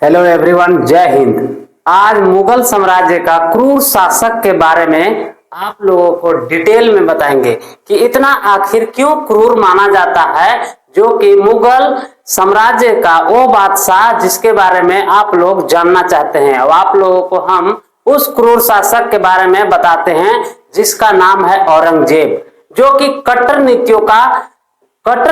Hello everyone, जय हिंद। आज मुगल साम्राज्य का क्रूर शासक के बारे में आप लोगों को डिटेल में बताएंगे कि इतना आखिर क्यों क्रूर माना जाता है, जो कि मुगल साम्राज्य का वो बादशाह जिसके बारे में आप लोग जानना चाहते हैं। और आप लोगों को हम उस क्रूर शासक के बारे में बताते हैं जिसका नाम है औरंगजेब, जो कि कट्टर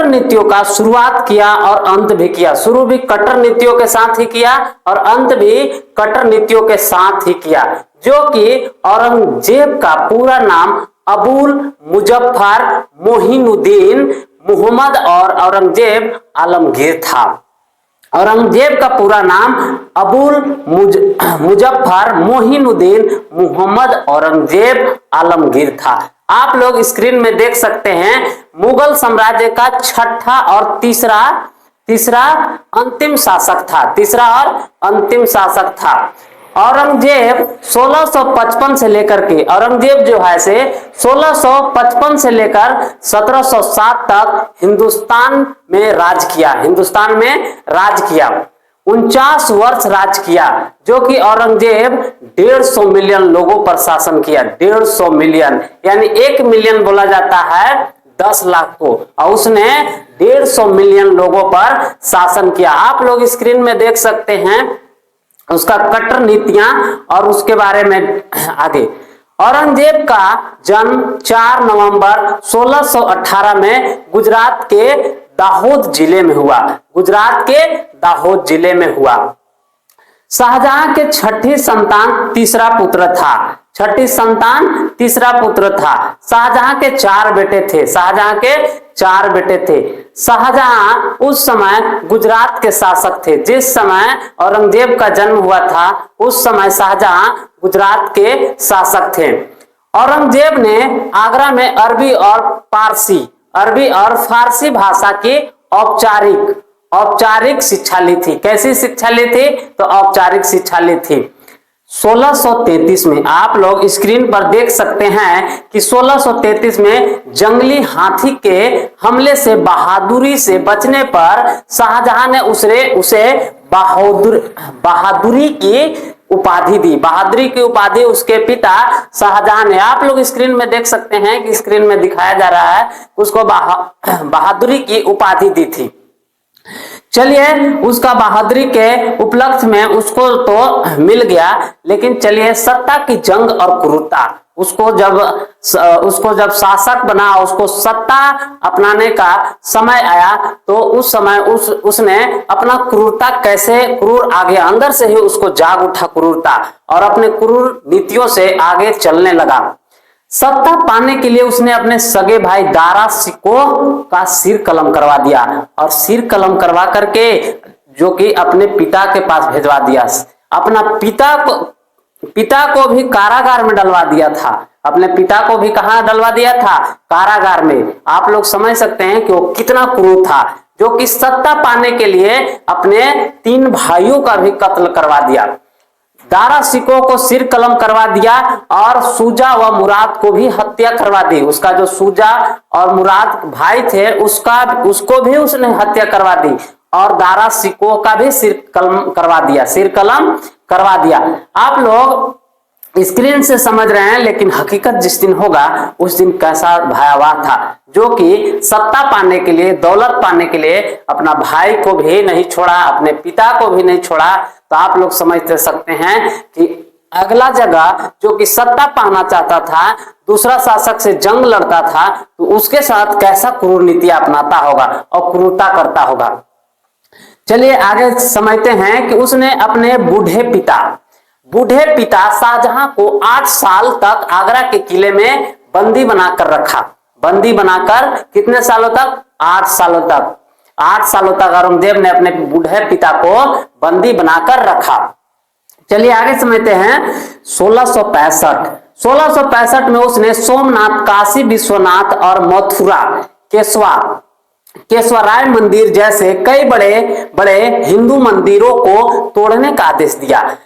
नीतियों का शुरुआत किया और अंत भी किया। शुरू भी कट्टर नीतियों के साथ ही किया और अंत भी कट्टर नीतियों के साथ ही किया। जो कि औरंगजेब का पूरा नाम अबुल मुजफ्फर मोहिनुद्दीन मोहम्मद और औरंगजेब आलमगीर था। औरंगजेब का पूरा नाम अबुल मुजफ्फर मोहिनुद्दीन मोहम्मद औरंगजेब आलमगीर था। आप लोग स्क्रीन में देख सकते हैं, मुगल साम्राज्य का छठा और तीसरा अंतिम शासक था। औरंगजेब 1655 से लेकर के औरंगजेब जो है से 1655 से लेकर 1707 तक हिंदुस्तान में राज किया। 49 वर्ष राज किया, जो कि औरंगजेब 150 मिलियन लोगों पर शासन किया। 150 मिलियन यानी 1 मिलियन बोला जाता है 10 लाख को, और उसने 150 मिलियन लोगों पर शासन किया। आप लोग स्क्रीन में देख सकते हैं उसका कट्टर नीतियां और उसके बारे में आगे। औरंगजेब का जन्म 4 नवंबर 1618 में गुजरात के दाहोद जिले में हुआ। शाहजहां के छठी संतान तीसरा पुत्र था। शाहजहां के 4 बेटे थे। शाहजहां उस समय गुजरात के शासक थे। जिस समय औरंगजेब का जन्म हुआ था उस समय शाहजहां गुजरात के शासक थे। औरंगजेब ने आगरा में अरबी और फारसी भाषा की औपचारिक शिक्षा ली थी। कैसी शिक्षा ली थी? तो औपचारिक शिक्षा ली थी। 1633 में आप लोग स्क्रीन पर देख सकते हैं कि 1633 में जंगली हाथी के हमले से बहादुरी से बचने पर शाहजहां ने उसे बहादुरी की उपाधि उसके पिता शाहजहां ने। आप लोग स्क्रीन में देख सकते हैं कि स्क्रीन में दिखाया जा रहा है, उसको बहादुरी की उपाधि दी थी। चलिए, उसका बहादुरी के उपलक्ष्य में उसको तो मिल गया, लेकिन चलिए सत्ता की जंग और क्रूरता, उसको जब शासक बना, उसको सत्ता अपनाने का समय आया, तो उस समय उसने अपना क्रूर आ गया। अंदर से ही उसको जाग उठा क्रूरता और अपने क्रूर नीतियों से आगे चलने लगा। सत्ता पाने के लिए उसने अपने सगे भाई दारा शिकोह का सिर कलम करवा दिया, और सिर कलम करवा करके जो कि अपने पिता के पास भिजवा दिया। अपना पिता को भी कारागार में डलवा दिया था। अपने पिता को भी कहां डलवा दिया था? कारागार में। आप लोग समझ सकते हैं कि वो कितना क्रूर था, जो कि सत्ता पाने के लिए अपने 3 भाइयों का भी कत्ल करवा दिया। दारा शिकोह को सिर कलम करवा दिया और सूजा व मुराद को भी हत्या करवा दी। उसका जो सूजा और मुराद भाई थे उसको भी उसने हत्या करवा दी, और दारा शिकोह का भी सिर कलम करवा दिया। आप लोग स्क्रीन से समझ रहे हैं, लेकिन हकीकत जिस दिन होगा उस दिन कैसा भयावह था, जो कि सत्ता पाने के लिए, दौलत पाने के लिए अपना भाई को भी नहीं छोड़ा, अपने पिता को भी नहीं छोड़ा। तो आप लोग समझ सकते हैं कि अगला जगह जो कि सत्ता पाना चाहता था, दूसरा शासक से जंग लड़ता था, तो उसके साथ कैसा क्रूर नीति अपनाता होगा और क्रूरता करता होगा। चलिए आगे समझते हैं कि उसने अपने बूढ़े पिता शाहजहां को 8 साल तक आगरा के किले में बंदी बनाकर रखा। बंदी बनाकर कितने सालों तक? 8 सालों तक। 8 सालों तक औरंगजेब ने अपने बूढ़े पिता को बंदी बनाकर रखा। चलिए आगे समझते हैं। 1665 में उसने सोमनाथ, काशी विश्वनाथ और मथुरा केशवराय मंदिर जैसे कई बड़े हिंदू मंदिरों को तोड़ने का आदेश दिया।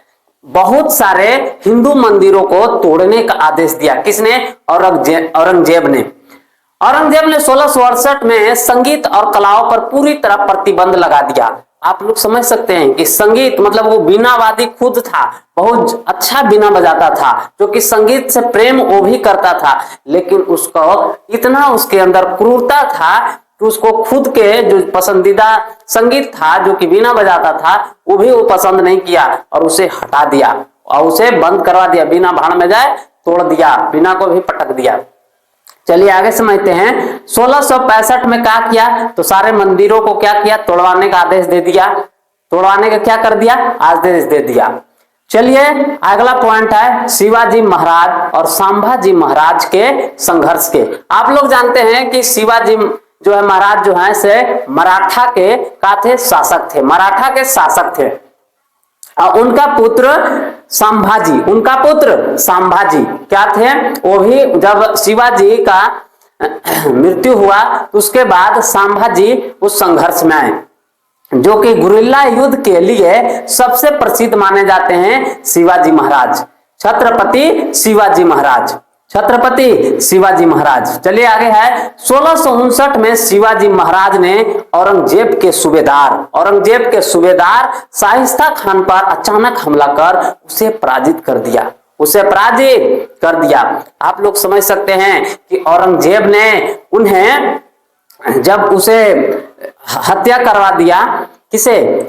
बहुत सारे हिंदू मंदिरों को तोड़ने का आदेश दिया। किसने? औरंगजेब ने। औरंगजेब ने 1668 में संगीत और कलाओं पर पूरी तरह प्रतिबंध लगा दिया। आप लोग समझ सकते हैं कि संगीत मतलब वो बीनावादी खुद था, बहुत अच्छा बीना बजाता था, जो कि संगीत से प्रेम वो भी करता था, लेकिन उसको इतना उसके अंदर क्रूरता था कि उसको खुद के जो पसंदीदा संगीत था जो कि बीना बजाता था वो भी वो पसंद नहीं किया और उसे हटा दिया और उसे बंद करवा दिया। बीना भाड़ में जाए तोड़ दिया, बीना को भी पटक दिया। चलिए आगे समझते हैं। 1665 में क्या किया, तो सारे मंदिरों को क्या किया, तोड़वाने का आदेश दे दिया। तोड़वाने का क्या कर दिया, आदेश दे दिया। चलिए अगला पॉइंट है शिवाजी महाराज और संभाजी महाराज के संघर्ष के। आप लोग जानते हैं कि शिवाजी जो है महाराज जो है से मराठा के का थे, शासक थे, मराठा के शासक थे। और उनका पुत्र संभाजी, उनका पुत्र संभाजी क्या थे, वो भी जब शिवाजी का मृत्यु हुआ तो उसके बाद संभाजी उस संघर्ष में आए, जो कि गुरिल्ला युद्ध के लिए सबसे प्रसिद्ध माने जाते हैं शिवाजी महाराज, छत्रपति शिवाजी महाराज, छत्रपति शिवाजी महाराज। चलिए आगे है 1659 में शिवाजी महाराज ने औरंगजेब के सुबेदार शाइस्ता खान पर अचानक हमला कर उसे पराजित कर दिया, उसे पराजित कर दिया। आप लोग समझ सकते हैं कि औरंगजेब ने उन्हें जब उसे हत्या करवा दिया, किसे,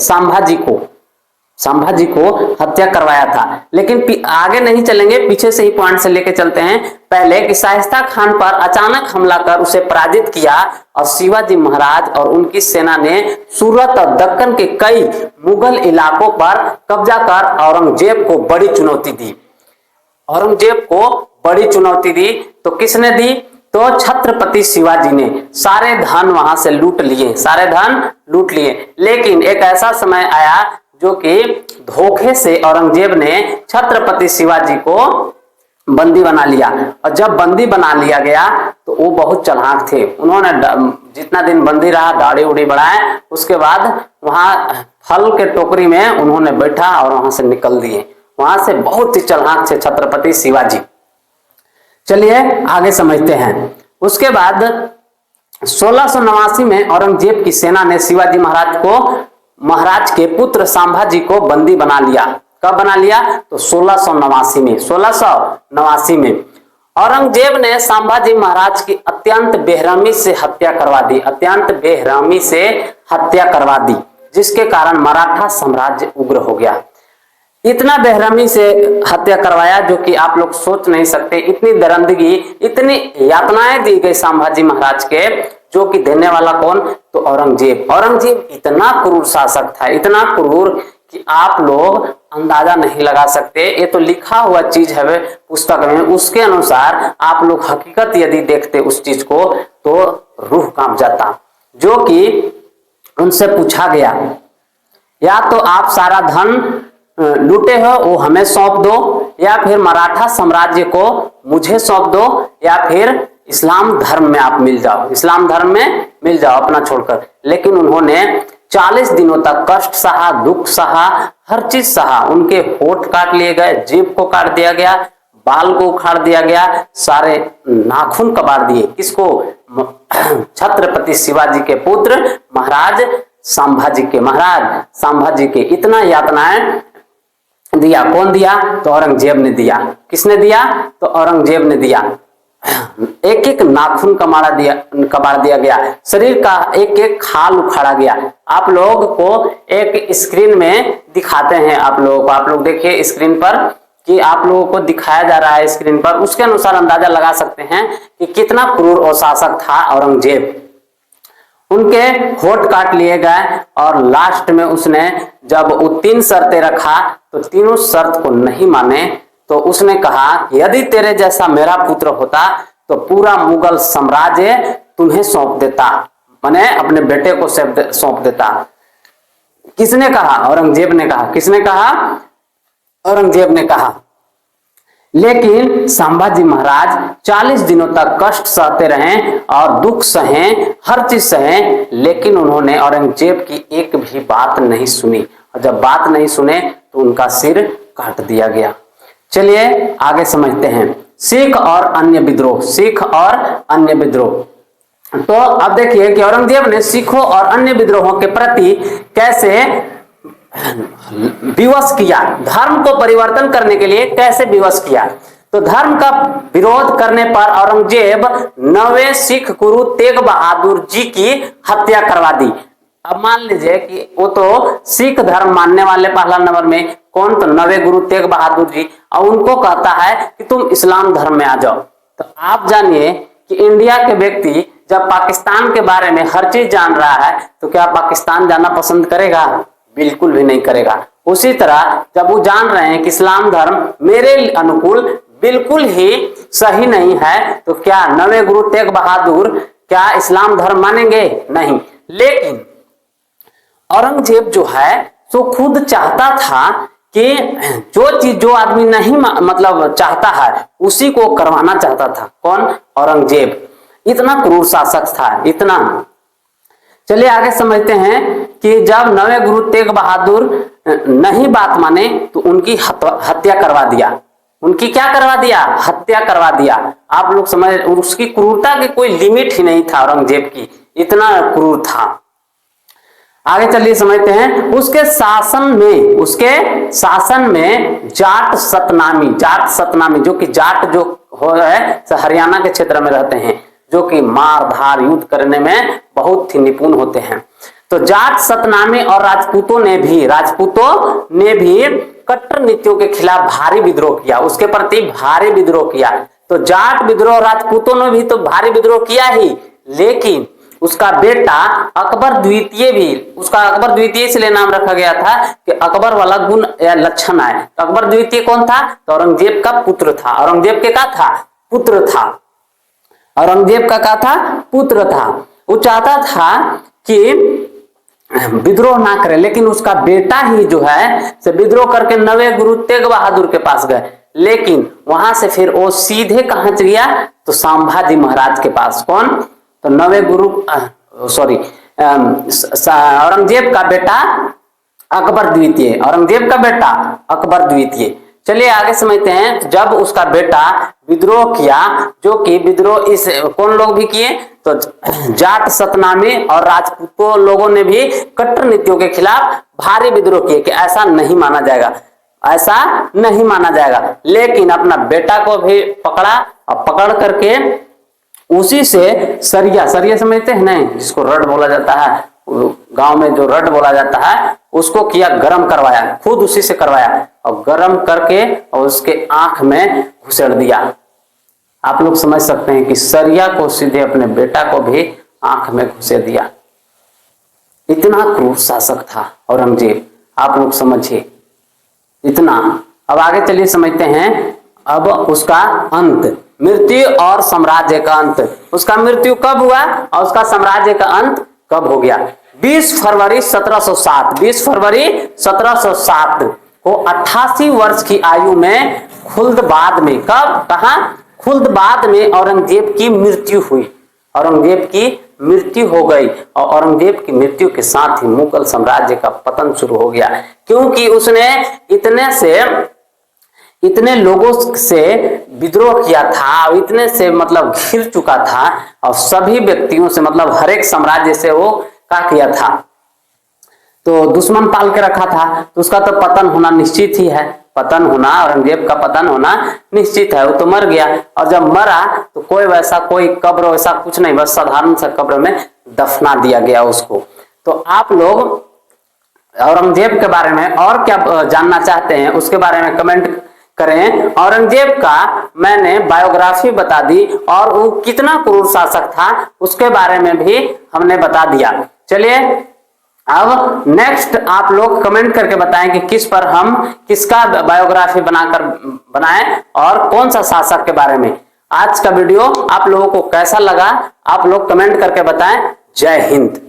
संभाजी को हत्या करवाया था। लेकिन आगे नहीं चलेंगे, पीछे से ही पॉइंट से लेके चलते हैं। पहले कि शाइस्ता खान पर अचानक हमला कर उसे पराजित किया और शिवाजी महाराज और उनकी सेना ने सूरत और दक्कन के कई मुगल इलाकों पर कब्जा कर औरंगजेब को बड़ी चुनौती दी। औरंगजेब को बड़ी चुनौती दी तो किसने दी, तो छत्रपति शिवाजी ने सारे धन वहां से लूट लिए, सारे धन लूट लिए। लेकिन एक ऐसा समय आया जो कि धोखे से औरंगजेब ने छत्रपति शिवाजी को बंदी बना लिया, और जब बंदी बना लिया गया तो वो बहुत चालाक थे। उन्होंने जितना दिन बंदी रहा दाढ़ी उड़ी बढ़ाए, उसके बाद वहां फल के टोकरी में उन्होंने बैठा और वहां से निकल दिए। वहां से बहुत ही चालाक थे छत्रपति शिवाजी। चलिए आगे समझते हैं। उसके बाद 1689 में औरंगजेब की सेना ने शिवाजी महाराज के पुत्र संभाजी को बंदी बना लिया। कब बना लिया, तो 1689 में औरंगजेब ने संभाजी महाराज की अत्यंत बेरहमी से हत्या करवा दी, जिसके कारण मराठा साम्राज्य उग्र हो गया। इतना बेरहमी से हत्या करवाया जो कि आप लोग सोच नहीं सकते। इतनी दरिंदगी, इतनी यातनाएं दी गई संभाजी महाराज के, जो कि देने वाला कौन, तो औरंगजेब इतना क्रूर शासक था, इतना क्रूर कि आप लोग अंदाजा नहीं लगा सकते। ये तो लिखा हुआ चीज है पुस्तक में, उसके अनुसार आप लोग हकीकत यदि देखते उस चीज को तो रूह कांप जाता। जो कि उनसे पूछा गया, या तो आप सारा धन लूटे हो वो हमें सौंप दो, या फिर मराठा साम्राज्य को मुझे सौंप दो, या फिर इस्लाम धर्म में आप मिल जाओ, इस्लाम धर्म में मिल जाओ अपना छोड़कर। लेकिन उन्होंने 40 दिनों तक कष्ट सहा, दुख सहा, हर चीज सहा। उनके होठ काट लिए गए, जीभ को काट दिया गया, बाल को उखाड़ दिया गया, सारे नाखून कबाड़ दिए। किसको, छत्रपति शिवाजी के पुत्र महाराज संभाजी के इतना यातनाएं दिया। कौन दिया, तो औरंगजेब ने दिया। किसने दिया, तो औरंगजेब ने दिया। एक एक नाखून कबाड़ दिया गया, शरीर का एक एक खाल उखाड़ा गया। आप लोग को एक स्क्रीन में दिखाते हैं, आप लोग देखिए स्क्रीन पर कि आप लोगों को दिखाया जा रहा है स्क्रीन पर, उसके अनुसार अंदाजा लगा सकते हैं कि कितना क्रूर और शासक था औरंगजेब। उनके होठ काट लिए गए और लास्ट में उसने जब वो 3 शर्तें रखा तो तीनों शर्त को नहीं माने, तो उसने कहा यदि तेरे जैसा मेरा पुत्र होता तो पूरा मुगल साम्राज्य तुम्हें सौंप देता, माने अपने बेटे को सौंप देता। किसने कहा, औरंगजेब ने कहा। किसने कहा, औरंगजेब ने कहा। लेकिन संभाजी महाराज 40 दिनों तक कष्ट सहते रहे और दुख सहे, हर चीज सहे, लेकिन उन्होंने औरंगजेब की एक भी बात नहीं सुनी, और जब बात नहीं सुने तो उनका सिर काट दिया गया। चलिए आगे समझते हैं। सिख और अन्य विद्रोह। तो अब देखिए कि औरंगजेब ने सिखों और अन्य विद्रोहों के प्रति कैसे विवश किया, धर्म को परिवर्तन करने के लिए कैसे विवश किया। तो धर्म का विरोध करने पर औरंगजेब 9वें सिख गुरु तेग बहादुर जी की हत्या करवा दी। अब मान लीजिए कि वो तो सिख धर्म मानने वाले पहला नंबर में कौन, तो 9वें गुरु तेग बहादुर जी, और उनको कहता है कि तुम इस्लाम धर्म में आ जाओ। तो आप जानिए कि इंडिया के व्यक्ति जब पाकिस्तान के बारे में हर चीज जान रहा है तो क्या पाकिस्तान जाना पसंद करेगा? बिल्कुल भी नहीं करेगा। उसी तरह जब वो जान रहे हैं कि इस्लाम धर्म मेरे अनुकूल बिल्कुल ही सही नहीं है, तो क्या 9वें गुरु तेग बहादुर क्या इस्लाम धर्म मानेंगे? नहीं। लेकिन औरंगजेब जो है सो खुद चाहता था कि जो चीज जो आदमी नहीं मतलब चाहता है उसी को करवाना चाहता था। कौन? औरंगजेब। इतना क्रूर शासक था, इतना। चलिए आगे समझते हैं कि जब 9वें गुरु तेग बहादुर नहीं बात माने तो उनकी हत्या करवा दिया। उनकी क्या करवा दिया? हत्या करवा दिया। आप लोग समझ, उसकी क्रूरता की कोई लिमिट ही नहीं था औरंगजेब की, इतना क्रूर था। आगे चलिए समझते हैं। उसके शासन में जाट सतनामी जो कि जाट जो हो है हरियाणा के क्षेत्र में रहते हैं, जो कि मार धार युद्ध करने में बहुत ही निपुण होते हैं। तो जाट सतनामी और राजपूतों ने भी कट्टर नीतियों के खिलाफ भारी विद्रोह किया, उसके प्रति भारी विद्रोह किया। तो जाट विद्रोह, राजपूतों ने भी तो भारी विद्रोह किया ही, लेकिन उसका बेटा अकबर द्वितीय इसलिए नाम रखा गया था कि अकबर वाला गुण या लक्षण आए। तो अकबर द्वितीय कौन था? तो औरंगजेब का पुत्र था। औरंगजेब के क्या था? पुत्र था। औरंगजेब का क्या था? पुत्र था। वो चाहता था कि विद्रोह ना करे, लेकिन उसका बेटा ही जो है से विद्रोह करके 9वें गुरु तेग बहादुर के पास गए। लेकिन वहां से फिर वो सीधे कहां गया? तो संभाजी महाराज के पास। कौन? तो 9वें गुरु औरंगजेब का बेटा अकबर द्वितीय। चलिए आगे समझते हैं। जब उसका बेटा विद्रोह किया, जो कि विद्रोह इस कौन लोग भी किए? तो जाट सतनामी और राजपूतों लोगों ने भी कट्टर नीतियों के खिलाफ भारी विद्रोह किए कि ऐसा नहीं माना जाएगा। लेकिन अपना बेटा को भी पकड़ा और पकड़ करके उसी से सरिया समझते हैं नहीं, जिसको रड बोला जाता है, गांव में जो रड बोला जाता है उसको किया, गरम करवाया, खुद उसी से करवाया और गरम करके और उसके आंख में घुसेड़ दिया। आप लोग समझ सकते हैं कि सरिया को सीधे अपने बेटा को भी आंख में घुसेड़ दिया। इतना क्रूर शासक था औरंगजेब, आप लोग समझिए इतना। अब आगे चलिए समझते हैं। अब उसका अंत, मृत्यु और साम्राज्य का अंत। उसका मृत्यु कब हुआ और उसका साम्राज्य का अंत कब हो गया? 20 फरवरी 1707 को 88 वर्ष की आयु में खुल्दबाद में, खुल्दबाद में औरंगजेब की मृत्यु हुई। औरंगजेब की मृत्यु हो गई और औरंगजेब की मृत्यु के साथ ही मुगल साम्राज्य का पतन शुरू हो गया, क्योंकि उसने इतने लोगों से विद्रोह किया था, इतने से मतलब घिर चुका था और सभी व्यक्तियों से मतलब हर एक साम्राज्य से वो क्या किया था, तो दुश्मन पाल के रखा था। तो उसका तो पतन होना निश्चित ही है। औरंगजेब का पतन होना निश्चित है। वो तो मर गया और जब मरा तो कोई कब्र वैसा कुछ नहीं, बस साधारण सा कब्र में दफना दिया गया उसको। तो आप लोग औरंगजेब के बारे में और क्या जानना चाहते हैं उसके बारे में कमेंट करें। औरंगजेब का मैंने बायोग्राफी बता दी और वो कितना क्रूर शासक था उसके बारे में भी हमने बता दिया। चलिए अब नेक्स्ट आप लोग कमेंट करके बताएं कि किसका बायोग्राफी बनाएं और कौन सा शासक के बारे में। आज का वीडियो आप लोगों को कैसा लगा आप लोग कमेंट करके बताएं। जय हिंद।